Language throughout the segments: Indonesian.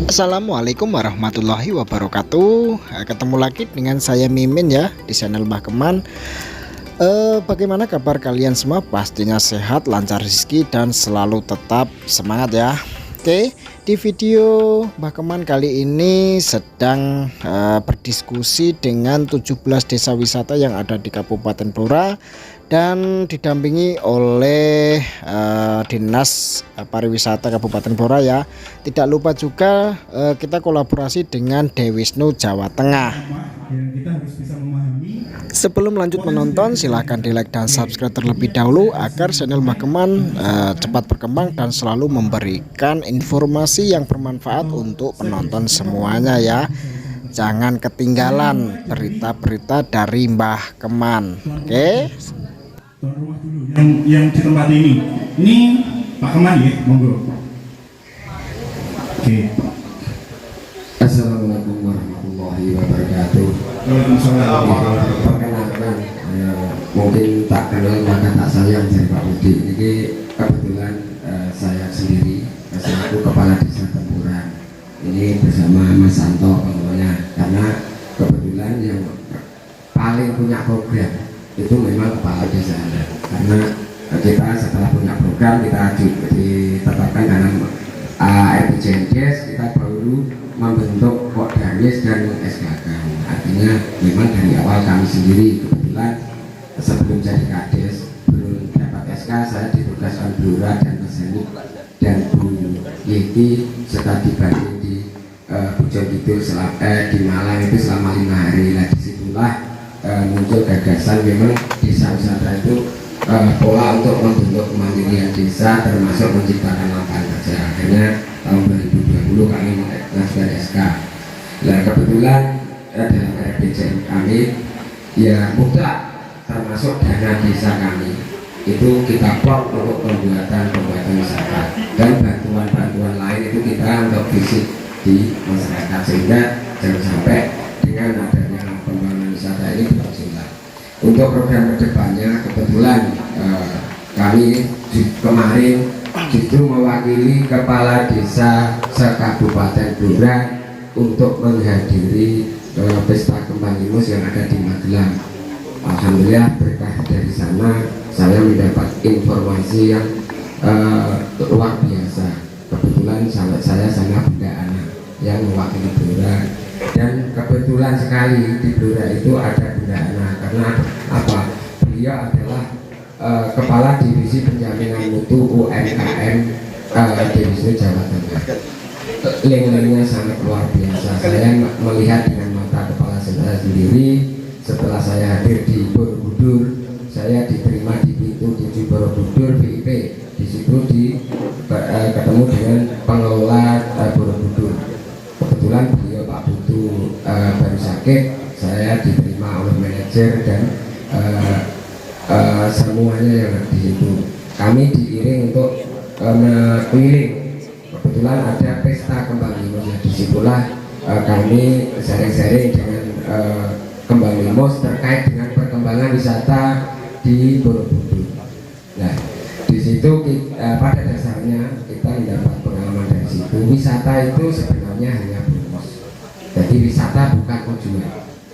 Assalamualaikum warahmatullahi wabarakatuh. Ketemu lagi dengan saya Mimin ya di channel Mbah Keman. Bagaimana kabar kalian semua? Pastinya sehat, lancar rezeki dan selalu tetap semangat ya. Oke, di video Mbah Keman kali ini sedang berdiskusi dengan 17 desa wisata yang ada di Kabupaten Blora dan didampingi oleh Dinas Pariwisata Kabupaten Blora ya. Tidak lupa juga kita kolaborasi dengan Dewisnu Jawa Tengah. Sebelum lanjut menonton, silahkan di like dan subscribe terlebih dahulu agar channel Mbah Keman cepat berkembang dan selalu memberikan informasi yang bermanfaat untuk penonton semuanya ya. Jangan ketinggalan berita-berita dari Mbah Keman. Oke. Tuan rumah dulu yang di tempat ini Pak Keman ya, monggo. Oke. Assalamualaikum warahmatullahi wabarakatuh. Waalaikumsalam. Perkenalkan, mungkin tak kenal maka tak sayang dari Pak Budi. Ini kebetulan saya sendiri selaku kepala desa Tempuran. Ini bersama Mas Santo kemudian, karena kebetulan yang paling punya program itu memang kepala desa, karena kita setelah punya program kita ditetapkan dalam RPJMDes, kita baru membentuk Kodamdes dan SKK. Artinya memang dari awal kami sendiri kebetulan sebelum jadi Kades belum dapat SK, saya ditugaskan Blora dan Mesenik dan Bu Yeti serta dibanding di Bojonegoro di Malang itu selama 5 hari. Nah disitulah muncul gagasan memang desa wisata itu pola untuk membentuk kemandirian desa termasuk menciptakan lapangan kerja. Akhirnya tahun 2020 kami mengajukan SK. Nah kebetulan dalam RPJM kami ya mutlak termasuk dana desa kami itu kita plot untuk pembuatan wisata dan bantuan lain itu kita untuk visit di masyarakat, sehingga jangan sampai dengan adanya pembangunan wisata ini berjalan. Untuk program kedepannya kebetulan kami kemarin justru mewakili kepala desa se-Kabupaten Blora untuk menghadiri pesta kembang Imus yang ada di Magelang. Alhamdulillah berkah dari sana saya mendapat informasi yang luar biasa. Kebetulan saya sama Bunda Ana yang mewakili Blora, dan kebetulan sekali di Blora itu ada Bunda Ana karena apa? Beliau adalah Kepala Divisi Penjaminan Mutu UMKM Dewisnu Jawa Tengah. Link-linknya sangat luar biasa. Saya melihat dengan mata kepala saya sendiri. Setelah saya hadir di Borobudur, saya diterima di pintu 7 Borobudur VIP. Di situ ketemu dengan pengelola Borobudur. Kebetulan beliau Pak Putu baru sakit, saya diterima oleh manajer dan semuanya yang ada di situ. Kami diiring untuk keliling. Kebetulan ada pesta kembang Imus, disitulah kami sharing-sharing dengan kembang Imus terkait dengan perkembangan wisata di Borobudur. Nah, di situ pada dasarnya kita mendapat pengalaman dari situ. Wisata itu sebenarnya hanya bonus. Jadi wisata bukan tujuan,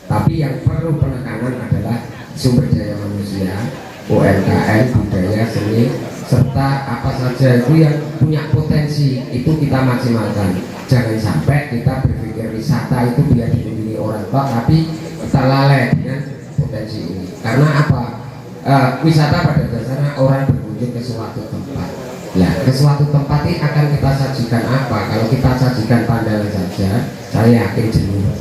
tapi yang perlu penekanan adalah sumber daya manusia, UMKM, budaya, seni, serta apa saja itu yang punya potensi itu kita maksimalkan. Jangan sampai kita berpikir wisata itu biar dikunjungi orang tok, tapi kita lalai dengan potensi ini. Karena apa? Wisata pada dasarnya orang berkunjung ke suatu tempat. Nah, ke suatu tempat ini akan kita sajikan apa? Kalau kita sajikan pandangan saja, saya yakin jenuh.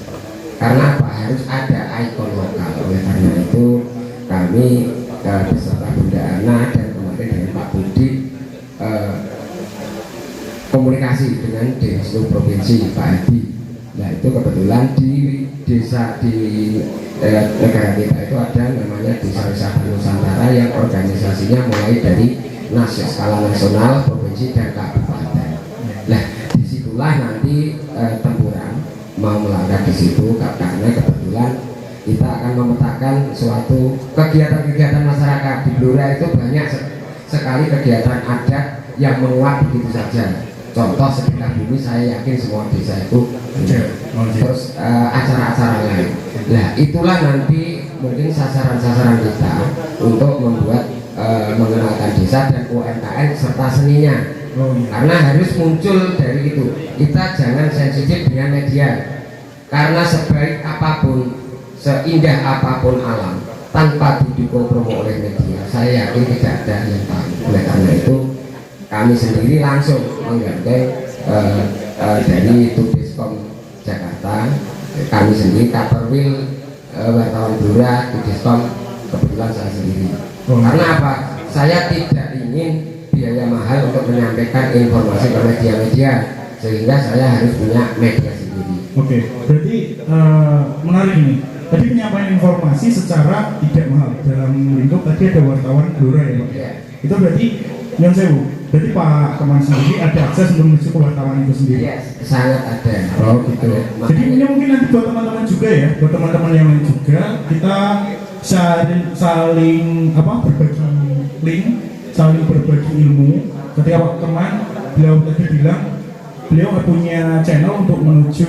Karena apa? Harus ada ikon lokal. Oleh karena itu kami beserta Bunda Ana dan kemarin dengan Pak Budi komunikasi dengan Dewisnu Provinsi Pak Adi. Nah itu kebetulan di desa di negara kita itu ada namanya Desa Wisata Nusantara yang organisasinya mulai dari skala nasional, provinsi dan kabupaten. Nah disitulah nanti Tempuran mau melangkah di situ karena kebetulan kita akan memetakan suatu kegiatan-kegiatan masyarakat di Blora itu banyak sekali kegiatan adat yang menguat begitu saja. contoh sekitar bumi, saya yakin semua desa itu ada. Terus acara-acara lain. Nah itulah nanti mungkin sasaran-sasaran kita untuk membuat mengenalkan desa dan UMKM serta seninya. Karena harus muncul dari itu. Kita jangan sensitif dengan media. Karena sebaik apapun, seindah apapun alam, tanpa didukung promo oleh media, saya yakin tidak ada yang tahu. Oleh karena itu, kami sendiri langsung menggandeng dari Tudeskom Jakarta, kami sendiri Kaperwil, wartawan Blora, Tudeskom, kebetulan saya sendiri. Karena apa? Saya tidak ingin biaya mahal untuk menyampaikan informasi ke media-media, sehingga saya harus punya media sendiri. Oke, berarti menarik ini. Tadi penyampaian informasi secara tidak mahal dalam lingkup tadi ada wartawan Blora ya Pak. Ya. Itu berarti Nyon Sewu. Berarti Pak Keman sendiri ada akses untuk menuju ke wartawan itu sendiri. Yes, sangat ada. Oh gitu. Jadi ini mungkin nanti buat teman-teman juga ya, buat teman-teman yang lain juga, kita saling berbagi link, saling berbagi ilmu. Ketika Pak Keman beliau tadi bilang beliau punya channel untuk menuju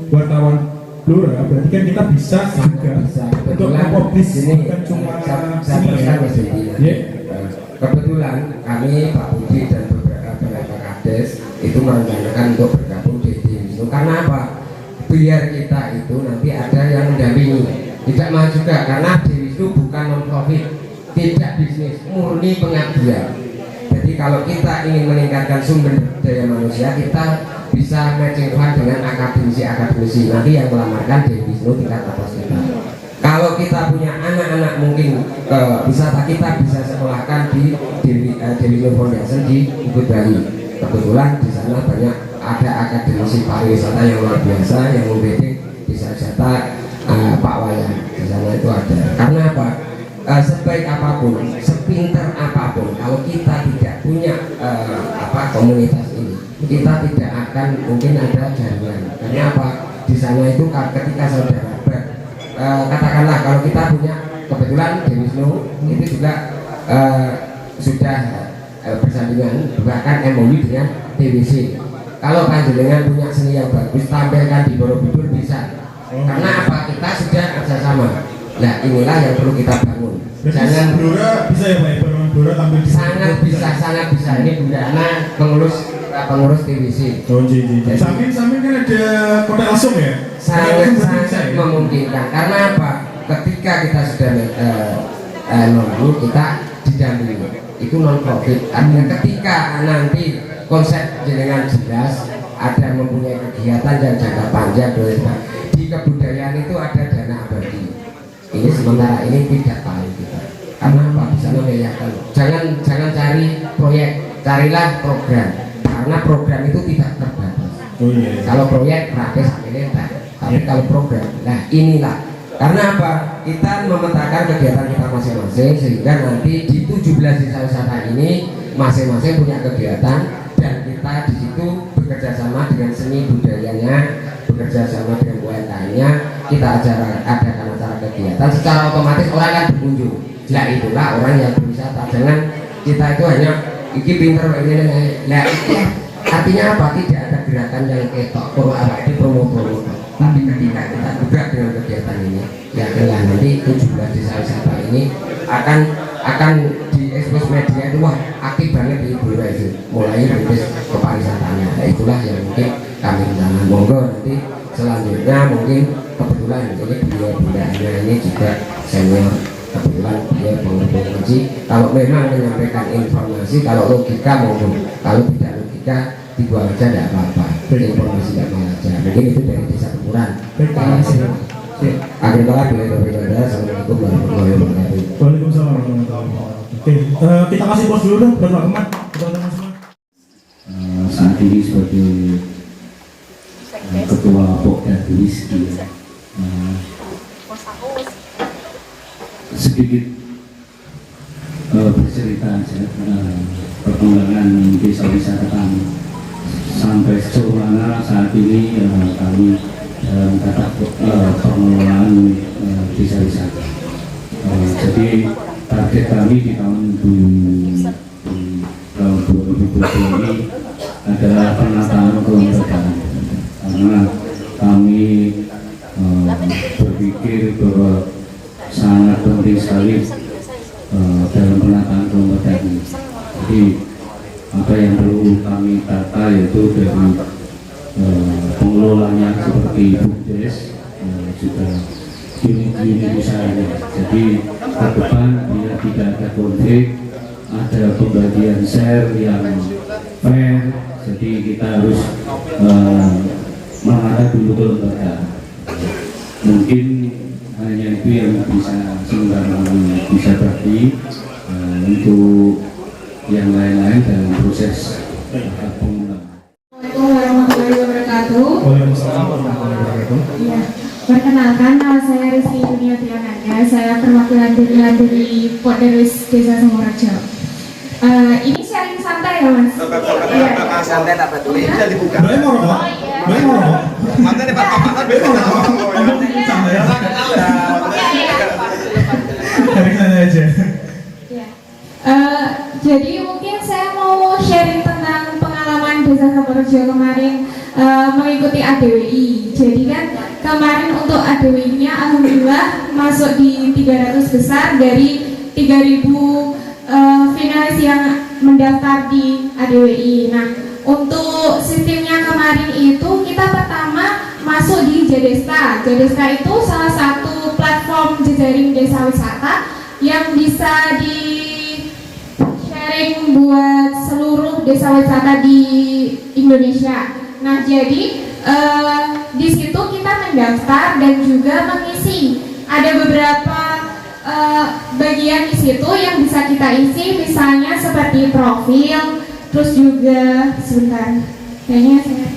wartawan Blora, berarti kan kita bisa juga untuk mempublish bukan cuma sini ya. Kebetulan kami Pak Budi dan beberapa kades itu merencanakan untuk bergabung di Dewisnu. Karena apa? Biar kita itu nanti ada yang mendampingi. Tidak mau juga karena Dewisnu bukan non profit, tidak bisnis, murni pengabdian. Jadi kalau kita ingin meningkatkan sumber daya manusia, kita bisa matching fund dengan akademisi nanti yang melamarkan Dewisnu tingkat atas kita. Kalau kita punya anak-anak mungkin wisata, kita bisa sekolahkan di Dewisnu Foundation di Ubud Bali. Kebetulan di sana banyak ada akademisi pariwisata yang luar biasa yang membimbing desa wisata Pak Wayan. Di sana itu ada. Karena apa? Sebaik apapun, sepintar apapun, kalau kita tidak punya komunitas ini, kita tidak akan mungkin ada jaringan. Karena apa? Di sana itu ketika saudara katakanlah kalau kita punya kebetulan Dewisnu itu juga sudah bersandingan bahkan MOU dengan TWC. Kalau panjenengan punya seni yang bagus, tampilkan di Borobudur bisa. Karena apa? Kita sudah kerjasama. Nah inilah yang perlu kita bangun. Jangan Blora bisa ya Pak, Blora tampil di sangat bisa. Ini Bunda Ana pengurus TWC. Oh jadi samping kan ada kota langsung ya. Sangat memungkinkan. Karena apa? Ketika kita sudah nunggu, kita didampingi. Itu non profit. Artinya ketika nanti konsep jenengan jelas, ada mempunyai kegiatan yang jangka panjang, di kebudayaan itu ada dana abadi. Ini sementara ini tidak tahu kita. Karena apa? Bisa membedakan. Jangan cari proyek, carilah program. Karena program itu tidak terbatas. Kalau proyek praktis akhirnya tapi kalau program, nah inilah. Karena apa? Kita memetakan kegiatan kita masing-masing sehingga nanti di 17 desa wisata ini masing-masing punya kegiatan dan kita di situ bekerja sama dengan seni budayanya, bekerja sama dengan UMKM-nya, kita adakan acara kegiatan, secara otomatis orang akan berkunjung. Nah itulah orang yang berwisata. Jangan kita itu hanya iki pinter ini. Nah itu artinya apa? Tidak ada gerakan yang ketok di promo-promo. Tapi ketika kita bergerak dengan kegiatan ini, yakinlah nanti 17 desa wisata ini akan diekspos media itu wah aktif banget di Blora itu, mulai dari kepariwisataan. Nah itulah yang mungkin kami rencanakan. Monggo nanti selanjutnya mungkin kebetulan ini Bunda Ana ini juga senior, kebetulan dia pengaji. Kalau memang menyampaikan informasi, kalau logika monggo, kalau tidak logika dibuang aja tidak apa-apa. Informasi tidak malah aja. Mungkin itu dari desa Temuran. Akhir kala bila berbeda. Assalamualaikum warahmatullahi wabarakatuh. Waalaikumsalam warahmatullahi wabarakatuh. Oke, kita kasih pos dulu dong buat Pak Keman. Saat ini sebagai ketua Pokda Dewisnu sedikit bercerita aja perkembangan desa wisata kami sampai sejauh mana saat ini kami dalam tata pengelolaan desa wisata. Jadi target kami di tahun 2020 ini adalah penataan kelembagaan, karena kami berpikir bahwa sangat penting sekali dalam penataan kelembagaan ini. Jadi apa yang perlu kami tata yaitu dari pengelolanya seperti BUMDes, juga unit-unit usahanya. Jadi ke depan biar tidak ada konflik, ada pembagian share yang fair. Jadi kita harus menata dulu kelembagaan. Mungkin hanya itu yang bisa sementara bisa bagi untuk yang lain-lain dalam proses pengulangan. Assalamualaikum warahmatullahi wabarakatuh. Waalaikumsalam warahmatullahi wabarakatuh. Iya, perkenalkan nama saya Rizky Dunia Tiananda. Saya perwakilan dari Poderwis Desa Sumberjo. Ini sharing santai ya mas? Iya. Santai tak peduli. Boleh mau rokok? Boleh mau rokok? Mantan di papan Boleh mau rokok? Santai ya. Dari sana aja. Iya. Jadi mungkin saya mau sharing tentang pengalaman Desa Sumberjo kemarin mengikuti ADWI. Jadi kan kemarin untuk ADWI-nya alhamdulillah masuk di 300 besar dari 3000 finalis yang mendaftar di ADWI. Nah, untuk sistemnya kemarin itu kita pertama masuk di Jadesta. Jadesta itu salah satu platform jejaring desa wisata yang bisa di sharing buat seluruh desa wisata di Indonesia. Nah, jadi di situ kita mendaftar dan juga mengisi. Ada beberapa bagian di situ yang bisa kita isi, misalnya seperti profil, terus juga sebentar, kayaknya saya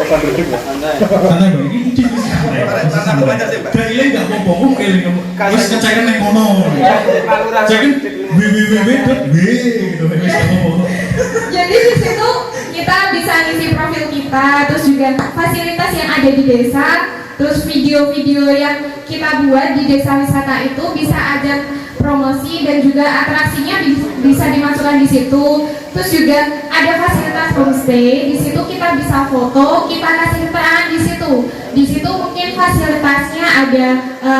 Santai dong, ini santai. Kayaknya nggak mau bohong kayaknya. Terus ngecekin yang kono. Cekin www.w gitu. jadi di situ kita bisa ngisi profil kita, terus juga fasilitas yang ada di desa, terus video-video yang kita buat di desa wisata itu bisa ada promosi dan juga atraksinya bisa dimasukkan di situ. Terus juga ada fasilitas homestay, di situ kita bisa foto, kita kasih keterangan di situ. Di situ mungkin fasilitasnya ada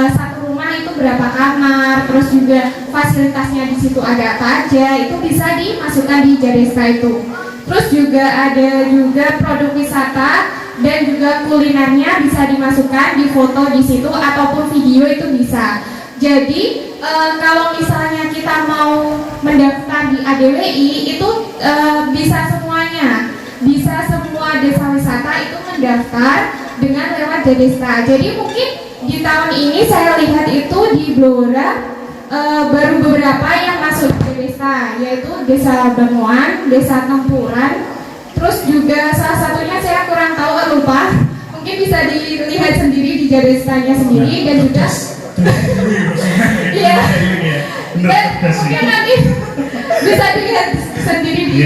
satu rumah itu berapa kamar, terus juga fasilitasnya di situ ada apa aja, itu bisa dimasukkan di Jadesta itu. Terus juga ada juga produk wisata dan juga kulinernya bisa dimasukkan di foto di situ ataupun video itu bisa. Jadi kalau misalnya kita mau mendaftar di ADWI itu bisa semuanya, bisa semua desa wisata itu mendaftar dengan lewat Jadesta. Jadi mungkin di tahun ini saya lihat itu di Blora baru beberapa yang masuk di desa, yaitu Desa Banguan, Desa Tempuran, terus juga salah satunya saya kurang tahu, lupa, mungkin bisa dilihat sendiri di Jadestanya sendiri dan juga iya, dan mungkin nanti bisa dilihat sendiri di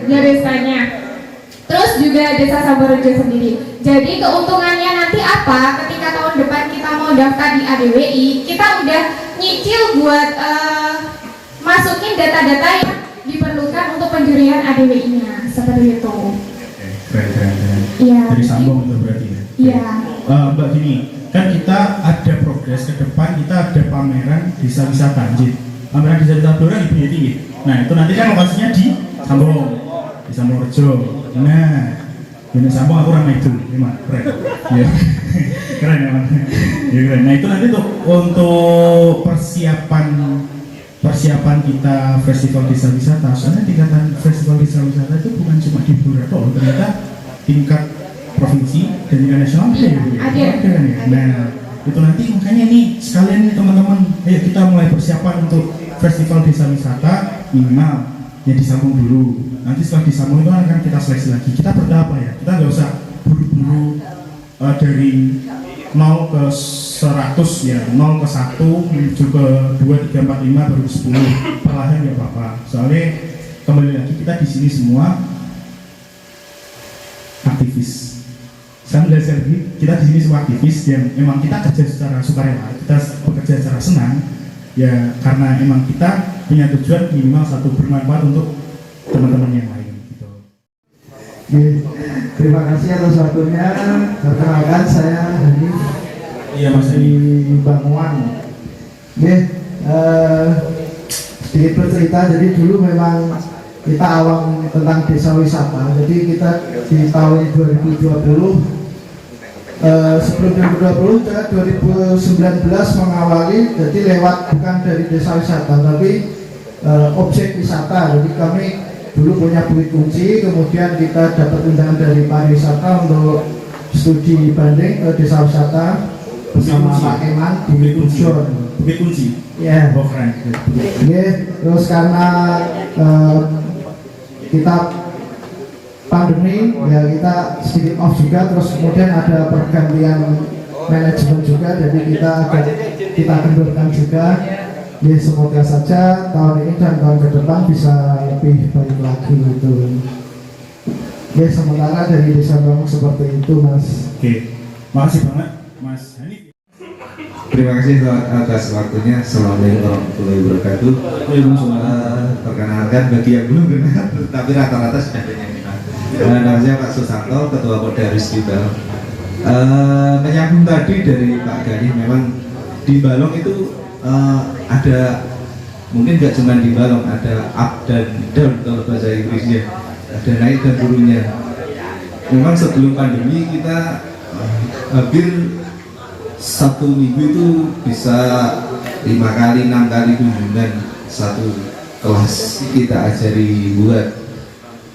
Jadestanya. Terus juga Desa Sumberjo sendiri. Jadi keuntungannya nanti apa? Ketika tahun depan kita mau daftar di ADWI, kita udah nyicil buat masukin data-data yang diperlukan untuk penjurian ADWI-nya, seperti itu. Keren. Iya. Dari Sambong itu berarti ya? Iya. Mbak gini, kan kita ada progres ke depan, kita ada pameran desa wisata. Pameran desa wisata Blora di Bukit Tinggi. Nah itu nanti kan lokasinya di Sambong, di Sumberjo. Nah, ini Sambong aku ramai itu, memang keren. Ya, keren ya, ya keren. Nah itu nanti tuh untuk persiapan kita festival desa wisata. Soalnya tingkatan festival desa wisata itu bukan cuma di Blora, ternyata tingkat provinsi dan tingkat nasional ada kan ya. Nah itu nanti makanya nih sekalian nih teman-teman, ayo kita mulai persiapan untuk festival desa wisata minimal ya disambung dulu. Nanti setelah disambung itu akan kita seleksi lagi. Kita bertahap ya, kita nggak usah buru-buru dari 0 ke 100 ya, 0 ke 1 menuju ke 2, 3, 4, 5 baru 10. Perlahan ya apa-apa. Soalnya kembali lagi kita di sini semua aktivis. Saya belajar kita di sini semua aktivis yang memang kita kerja secara sukarela, kita bekerja secara senang. Ya karena emang kita punya tujuan minimal satu bermanfaat untuk teman-teman yang lain gitu. Terima kasih atas waktunya. Perkenalkan saya Hanif. Iya Mas di Banguan. Sedikit bercerita. Jadi dulu memang kita awam tentang desa wisata. Jadi kita di tahun 2020 sebelum 2020 2019 mengawali, jadi lewat bukan dari desa wisata tapi objek wisata. Jadi kami dulu punya bukit kunci, kemudian kita dapat undangan dari pariwisata untuk studi banding ke desa wisata bersama Pak Keman di Bujon. Bukit kunci. Ya. Oh, keren. Terus karena kita pandemi, ya kita sedikit off juga, terus kemudian ada pergantian manajemen juga, jadi kita kendorkan juga. Ya semoga saja tahun ini dan tahun ke depan bisa lebih baik lagi gitu. Ya sementara dari Desa Bangun seperti itu Mas. Oke, makasih banget Mas Hanif. Terima kasih atas waktunya. Assalamualaikum warahmatullahi wabarakatuh. Perkenalkan bagi yang belum kenal, tapi rata-rata sudah kenal. Nama saya Pak Susanto, Ketua Polda Rizky Balong. Menyambung tadi dari Pak Gani, memang di Balong itu ada, mungkin nggak cuma di Balong, ada up dan down kalau bahasa Inggrisnya, ada naik dan turunnya. Memang sebelum pandemi kita hampir 1 minggu itu bisa 5 kali 6 kali kunjungan satu kelas. Kita ajari buat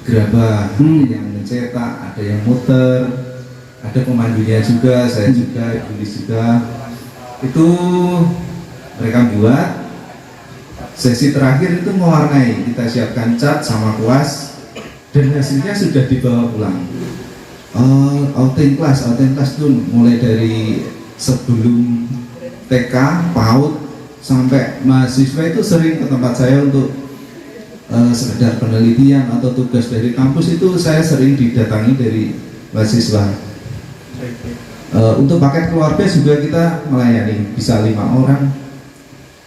gerabah, ada yang mencetak, ada yang muter, ada pemandunya juga, saya juga, tulis juga. Itu mereka buat. Sesi terakhir itu mewarnai, kita siapkan cat sama kuas, dan hasilnya sudah dibawa pulang. Outing class itu mulai dari sebelum TK, PAUD sampai mahasiswa itu sering ke tempat saya untuk sekedar penelitian atau tugas dari kampus. Itu saya sering didatangi dari mahasiswa. Untuk paket keluarga juga kita melayani, bisa 5 orang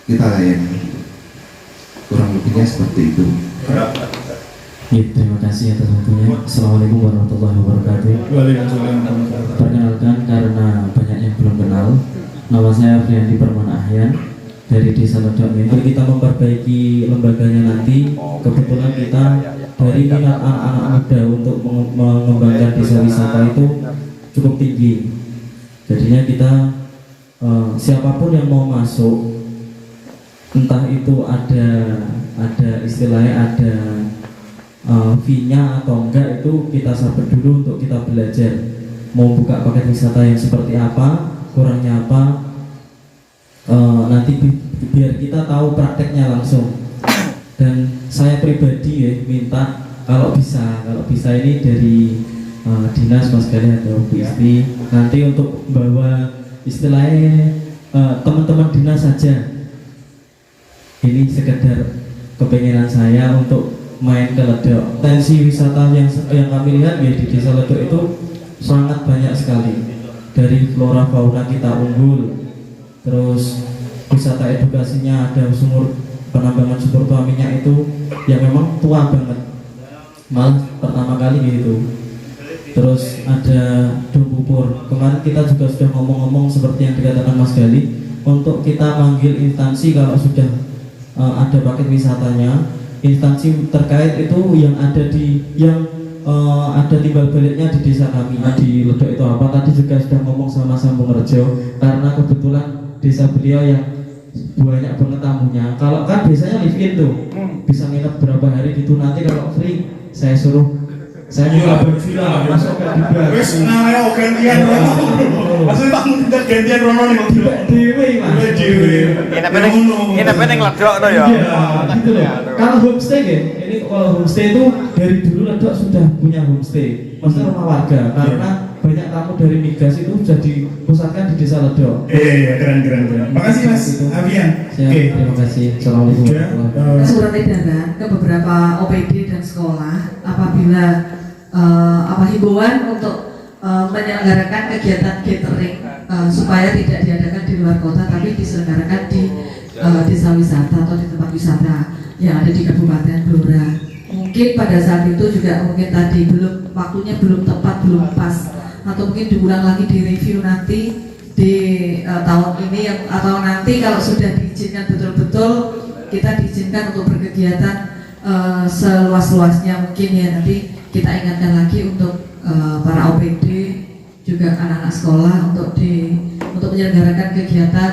kita layani, kurang lebihnya seperti itu. Ya, terima kasih atas waktunya. Assalamualaikum warahmatullahi wabarakatuh. Waalaikumsalam warahmatullahi wabarakatuh. Perkenalkan, karena banyak yang belum kenal, nama saya Friandi Permana Ahyan dari Desa Ledok. Untuk kita memperbaiki lembaganya nanti, kebetulan kita dari minat anak-anak muda untuk mengembangkan desa wisata itu cukup tinggi. Jadinya kita siapapun yang mau masuk, entah itu ada istilahnya ada fee-nya atau enggak, itu kita sabar dulu untuk kita belajar mau buka paket wisata yang seperti apa, kurangnya apa, nanti biar kita tahu prakteknya langsung. Dan saya pribadi ya minta kalau bisa ini dari dinas Mas Gani atau Bu Isti nanti untuk bawa istilahnya teman-teman dinas saja. Ini sekedar kepengenan saya untuk main ke Ledok. Potensi wisata yang kami lihat ya di Desa Ledok itu sangat banyak sekali. Dari flora fauna kita unggul, terus wisata edukasinya ada penambangan sumber tua minyak itu yang memang tua banget, malah pertama kali gitu. Terus ada Dumpupur. Kemarin kita juga sudah ngomong-ngomong seperti yang dikatakan Mas Gali, untuk kita manggil instansi kalau sudah ada paket wisatanya, instansi terkait itu yang ada ada timbal baliknya di desa kami di Ledok itu apa. Tadi juga sudah ngomong sama Sambung Rejo, karena kebetulan desa beliau yang banyak banget tamunya. Kalau kan biasanya live in tuh bisa nginep berapa hari gitu. Nanti kalau free saya suruh masuk ke dibak. Wes ngarep gantian rono. Maksudnya tak mungkin gantian rono nih kok Dewe Mas. Ini penting Ledok tuh ya. Gitu loh. Kalau homestay ya, ini kalau homestay itu dari dulu Ledok sudah punya homestay. Maksudnya rumah warga, karena banyak tamu dari migrasi itu sudah dipusatkan di Desa Ledok. Iya, keren. Makasih Mas Avian. Oke. Terima kasih. Assalamualaikum warahmatullahi wabarakatuh. Surat edaran ke beberapa OPD dan sekolah apabila himbauan untuk menyelenggarakan kegiatan catering supaya tidak diadakan di luar kota tapi diselenggarakan di desa wisata atau di tempat wisata yang ada di Kabupaten Blora. Mungkin pada saat itu juga mungkin tadi waktunya belum tepat, belum pas, atau mungkin diulang lagi di review nanti di tahun ini atau nanti kalau sudah diizinkan betul-betul kita diizinkan untuk berkegiatan seluas-luasnya mungkin ya, nanti kita ingatkan lagi untuk para OPD juga anak-anak sekolah untuk menyelenggarakan kegiatan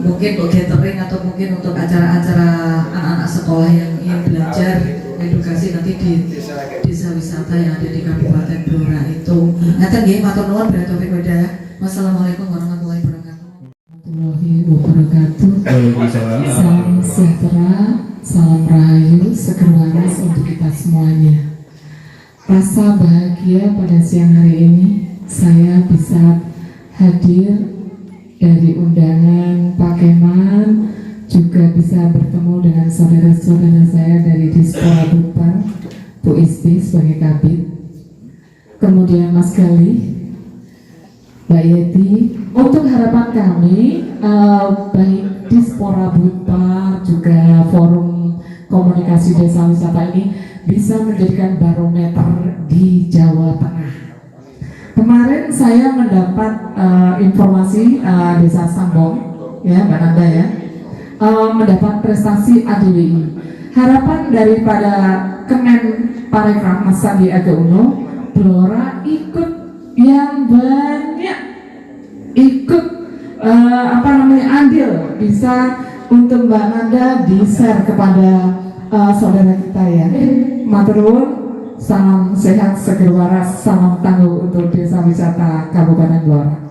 mungkin untuk gathering atau mungkin untuk acara-acara anak-anak sekolah yang ingin belajar edukasi nanti di desa wisata yang ada di Kabupaten Blora itu. Ngaten nggih, matur nuwun Brah Taufik Hidayah. Wassalamualaikum warahmatullahi wabarakatuh. Salam sejahtera, salam rahayu, seger waras untuk kita semuanya. Rasa bahagia pada siang hari ini saya bisa hadir dari undangan Pak Keman, juga bisa bertemu dengan saudara-saudara saya dari Dispora Bupar, Bu Isti sebagai Kabid, kemudian Mas Gali, Mbak Yeti. Untuk harapan kami, baik Dispora Bupar juga Forum Komunikasi Desa Wisata ini bisa menjadikan barometer di Jawa Tengah. Kemarin saya mendapat informasi Desa Sambong, ya Mbak Nanda ya, mendapat prestasi ADWI. Harapan daripada Kemen Parekraf Mas Sandiaga Uno, Blora ikut yang banyak, ikut andil bisa untuk Mbak Nanda di share kepada saudara kita ya. Matur nuwun. Salam sehat, seger waras, salam tangguh untuk Desa Wisata Kabupaten Blora.